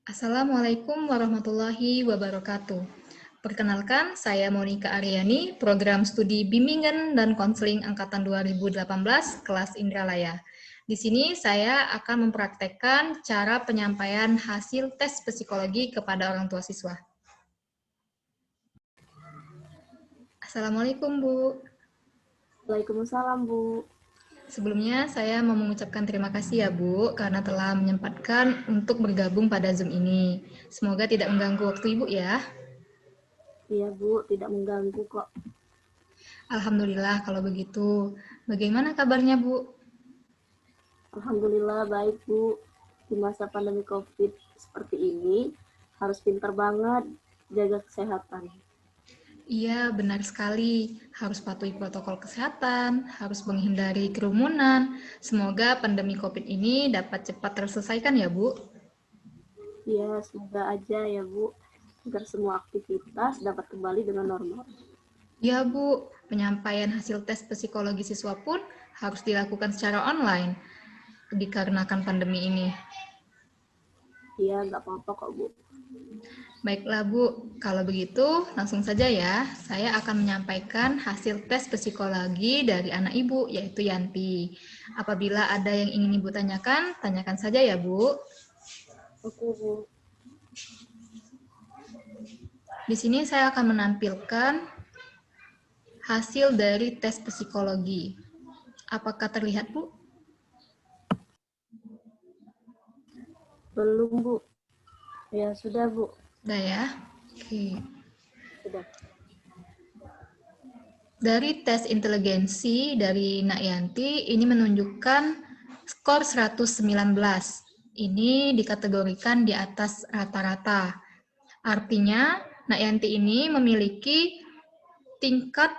Assalamualaikum warahmatullahi wabarakatuh. Perkenalkan, saya Monika Aryani, Program Studi Bimbingan dan Konseling Angkatan 2018, kelas Indralaya. Di sini saya akan mempraktekkan cara penyampaian hasil tes psikologi kepada orang tua siswa. Assalamualaikum, Bu. Waalaikumsalam, Bu. Sebelumnya, saya mau mengucapkan terima kasih ya, Bu, karena telah menyempatkan untuk bergabung pada Zoom ini. Semoga tidak mengganggu waktu Ibu ya. Iya, Bu, tidak mengganggu kok. Alhamdulillah kalau begitu. Bagaimana kabarnya, Bu? Alhamdulillah baik, Bu. Di masa pandemi COVID seperti ini, harus pintar banget jaga kesehatan. Iya, benar sekali. Harus patuhi protokol kesehatan, harus menghindari kerumunan. Semoga pandemi COVID ini dapat cepat terselesaikan ya, Bu. Iya, semoga aja ya, Bu, agar semua aktivitas dapat kembali dengan normal. Ya, Bu. Penyampaian hasil tes psikologi siswa pun harus dilakukan secara online dikarenakan pandemi ini. Iya, nggak apa-apa kok, Bu. Baiklah, Bu. Kalau begitu, langsung saja ya. Saya akan menyampaikan hasil tes psikologi dari anak Ibu, yaitu Yanti. Apabila ada yang ingin Ibu tanyakan, tanyakan saja ya, Bu. Oke, Bu. Di sini saya akan menampilkan hasil dari tes psikologi. Apakah terlihat, Bu? Belum, Bu. Ya, sudah, Bu. Sudah ya? Oke. Sudah. Dari tes inteligensi dari Nak Yanti, ini menunjukkan skor 119. Ini dikategorikan di atas rata-rata. Artinya, Nak Yanti ini memiliki tingkat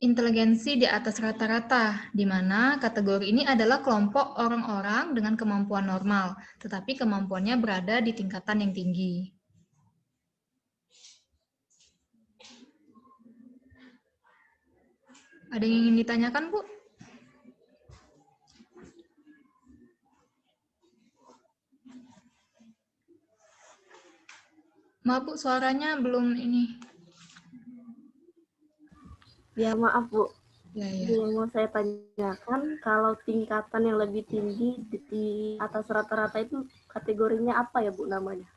inteligensi di atas rata-rata, di mana kategori ini adalah kelompok orang-orang dengan kemampuan normal, tetapi kemampuannya berada di tingkatan yang tinggi. Ada yang ingin ditanyakan, Bu? Maaf, Bu, suaranya belum ini. Ya, maaf, Bu. Ya, ya. Yang mau saya tanyakan, kalau tingkatan yang lebih tinggi di atas rata-rata itu kategorinya apa ya, Bu, namanya?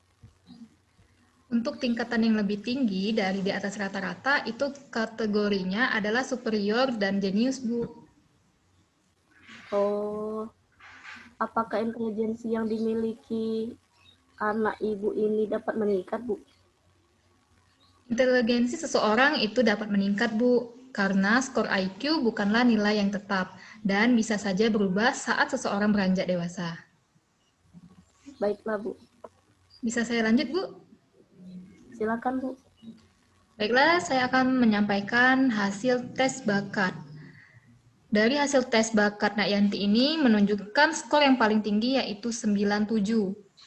Untuk tingkatan yang lebih tinggi dari di atas rata-rata, itu kategorinya adalah superior dan jenius, Bu. Oh, apakah intelijensi yang dimiliki anak ibu ini dapat meningkat, Bu? Inteligensi seseorang itu dapat meningkat, Bu, karena skor IQ bukanlah nilai yang tetap dan bisa saja berubah saat seseorang beranjak dewasa. Baiklah, Bu. Bisa saya lanjut, Bu? Silakan, Bu. Baiklah, saya akan menyampaikan hasil tes bakat. Dari hasil tes bakat Nak Yanti ini menunjukkan skor yang paling tinggi yaitu 97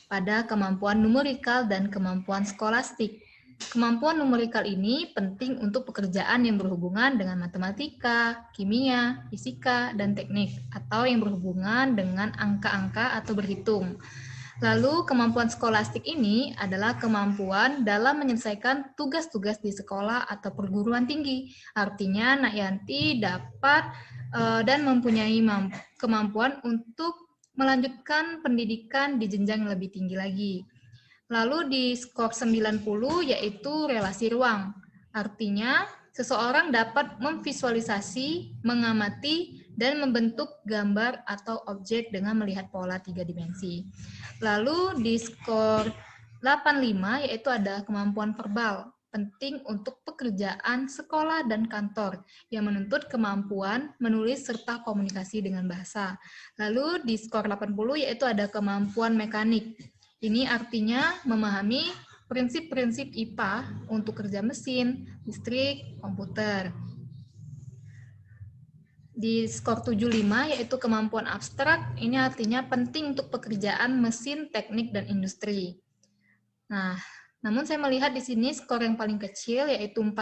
pada kemampuan numerikal dan kemampuan skolastik. Kemampuan numerikal ini penting untuk pekerjaan yang berhubungan dengan matematika, kimia, fisika, dan teknik, atau yang berhubungan dengan angka-angka atau berhitung. Lalu, kemampuan skolastik ini adalah kemampuan dalam menyelesaikan tugas-tugas di sekolah atau perguruan tinggi. Artinya, Nak Yanti dapat dan mempunyai kemampuan untuk melanjutkan pendidikan di jenjang yang lebih tinggi lagi. Lalu di skor 90 yaitu relasi ruang. Artinya, seseorang dapat memvisualisasi, mengamati, dan membentuk gambar atau objek dengan melihat pola 3 dimensi. Lalu di skor 85 yaitu ada kemampuan verbal, penting untuk pekerjaan sekolah dan kantor yang menuntut kemampuan menulis serta komunikasi dengan bahasa. Lalu di skor 80 yaitu ada kemampuan mekanik. Ini artinya memahami prinsip-prinsip IPA untuk kerja mesin, listrik, komputer. Di skor 75 yaitu kemampuan abstrak, ini artinya penting untuk pekerjaan mesin, teknik, dan industri. Nah, namun saya melihat di sini skor yang paling kecil yaitu 40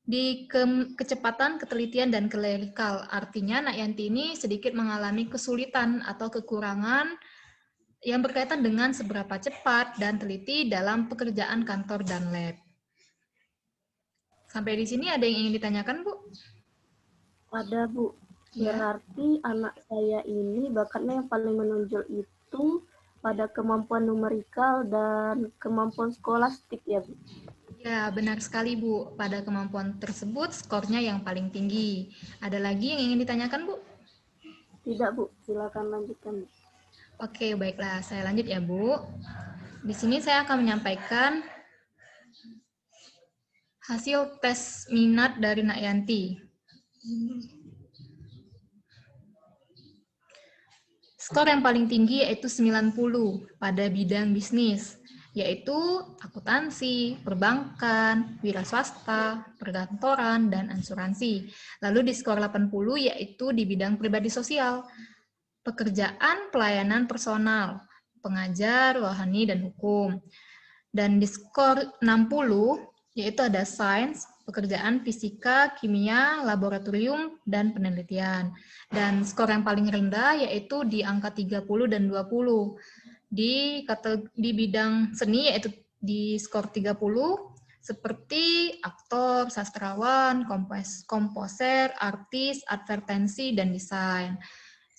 di kecepatan, ketelitian, dan klerikal. Artinya Nak Yanti ini sedikit mengalami kesulitan atau kekurangan yang berkaitan dengan seberapa cepat dan teliti dalam pekerjaan kantor dan lab. Sampai di sini ada yang ingin ditanyakan, Bu? Ada, Bu. Ya. Berarti anak saya ini bakatnya yang paling menonjol itu pada kemampuan numerikal dan kemampuan skolastik ya, Bu? Ya, benar sekali, Bu. Pada kemampuan tersebut, skornya yang paling tinggi. Ada lagi yang ingin ditanyakan, Bu? Tidak, Bu. Silakan lanjutkan, Bu. Oke, baiklah. Saya lanjut ya, Bu. Di sini saya akan menyampaikan hasil tes minat dari Nak Yanti. Skor yang paling tinggi yaitu 90 pada bidang bisnis, yaitu akuntansi, perbankan, wira swasta, perkantoran, dan asuransi. Lalu di skor 80 yaitu di bidang pribadi sosial, pekerjaan pelayanan personal, pengajar, rohani, dan hukum. Dan di skor 60 yaitu ada sains, pekerjaan fisika, kimia, laboratorium, dan penelitian. Dan skor yang paling rendah yaitu di angka 30 dan 20. Di bidang seni yaitu di skor 30 seperti aktor, sastrawan, komposer, artis, advertensi, dan desain.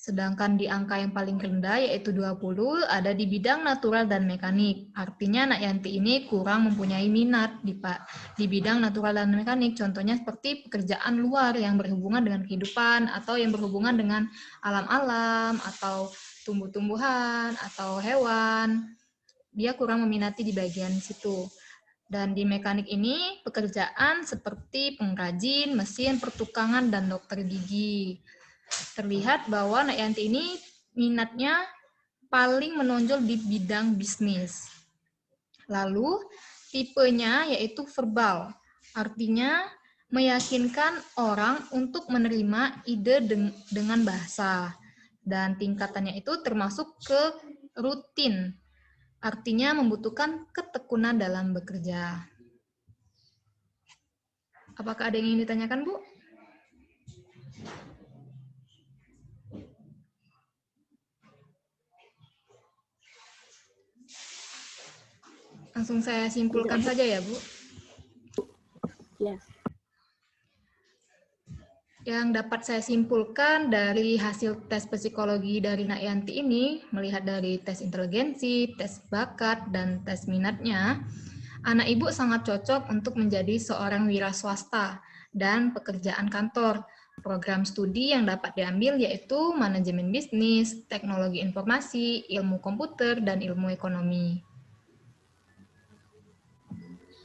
Sedangkan di angka yang paling rendah yaitu 20 ada di bidang natural dan mekanik. Artinya Nak Yanti ini kurang mempunyai minat di bidang natural dan mekanik. Contohnya seperti pekerjaan luar yang berhubungan dengan kehidupan atau yang berhubungan dengan alam-alam atau tumbuh-tumbuhan atau hewan. Dia kurang meminati di bagian situ. Dan di mekanik ini pekerjaan seperti pengrajin, mesin, pertukangan, dan dokter gigi. Terlihat bahwa Nak Yanti ini minatnya paling menonjol di bidang bisnis. Lalu tipenya yaitu verbal, artinya meyakinkan orang untuk menerima ide dengan bahasa. Dan tingkatannya itu termasuk ke rutin, artinya membutuhkan ketekunan dalam bekerja. Apakah ada yang ingin ditanyakan, Bu? Langsung saya simpulkan saja ya, Bu. Ya. Yang dapat saya simpulkan dari hasil tes psikologi dari Nak Yanti ini, melihat dari tes inteligensi, tes bakat, dan tes minatnya, anak ibu sangat cocok untuk menjadi seorang wira swasta dan pekerjaan kantor. Program studi yang dapat diambil yaitu manajemen bisnis, teknologi informasi, ilmu komputer, dan ilmu ekonomi.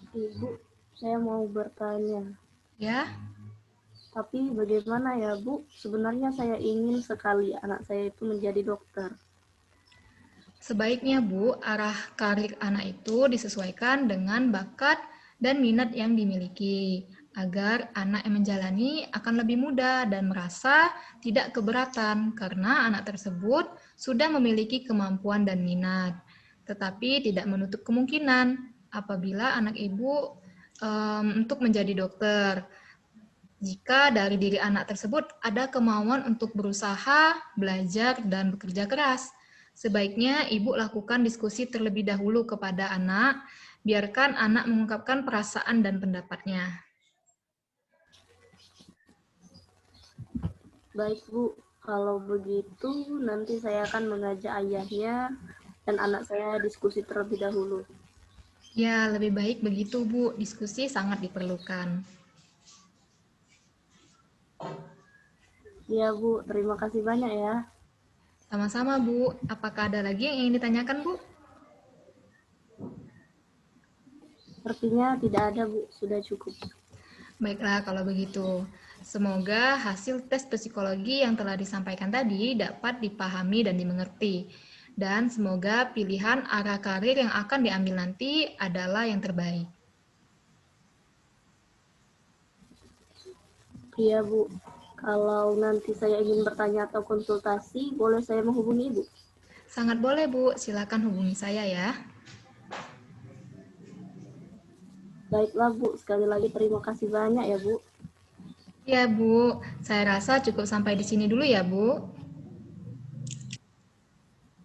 Ibu, saya mau bertanya. Ya. Tapi bagaimana ya, Bu? Sebenarnya saya ingin sekali anak saya itu menjadi dokter. Sebaiknya, Bu, arah karir anak itu disesuaikan dengan bakat dan minat yang dimiliki, agar anak yang menjalani akan lebih mudah dan merasa tidak keberatan karena anak tersebut sudah memiliki kemampuan dan minat. Tetapi tidak menutup kemungkinan apabila anak ibu untuk menjadi dokter. Jika dari diri anak tersebut ada kemauan untuk berusaha, belajar, dan bekerja keras, sebaiknya ibu lakukan diskusi terlebih dahulu kepada anak, biarkan anak mengungkapkan perasaan dan pendapatnya. Baik, Bu. Kalau begitu, nanti saya akan mengajak ayahnya dan anak saya diskusi terlebih dahulu. Ya, lebih baik begitu, Bu. Diskusi sangat diperlukan. Iya, Bu. Terima kasih banyak ya. Sama-sama, Bu. Apakah ada lagi yang ingin ditanyakan, Bu? Sepertinya tidak ada, Bu. Sudah cukup. Baiklah, kalau begitu. Semoga hasil tes psikologi yang telah disampaikan tadi dapat dipahami dan dimengerti. Dan semoga pilihan arah karir yang akan diambil nanti adalah yang terbaik. Iya, Bu. Kalau nanti saya ingin bertanya atau konsultasi, boleh saya menghubungi Ibu? Sangat boleh, Bu. Silakan hubungi saya ya. Baiklah, Bu. Sekali lagi terima kasih banyak ya, Bu. Ya, Bu. Saya rasa cukup sampai di sini dulu ya, Bu.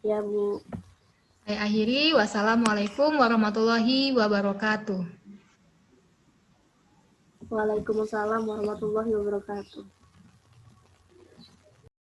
Ya, Bu. Saya akhiri. Wassalamualaikum warahmatullahi wabarakatuh. Waalaikumsalam warahmatullahi wabarakatuh.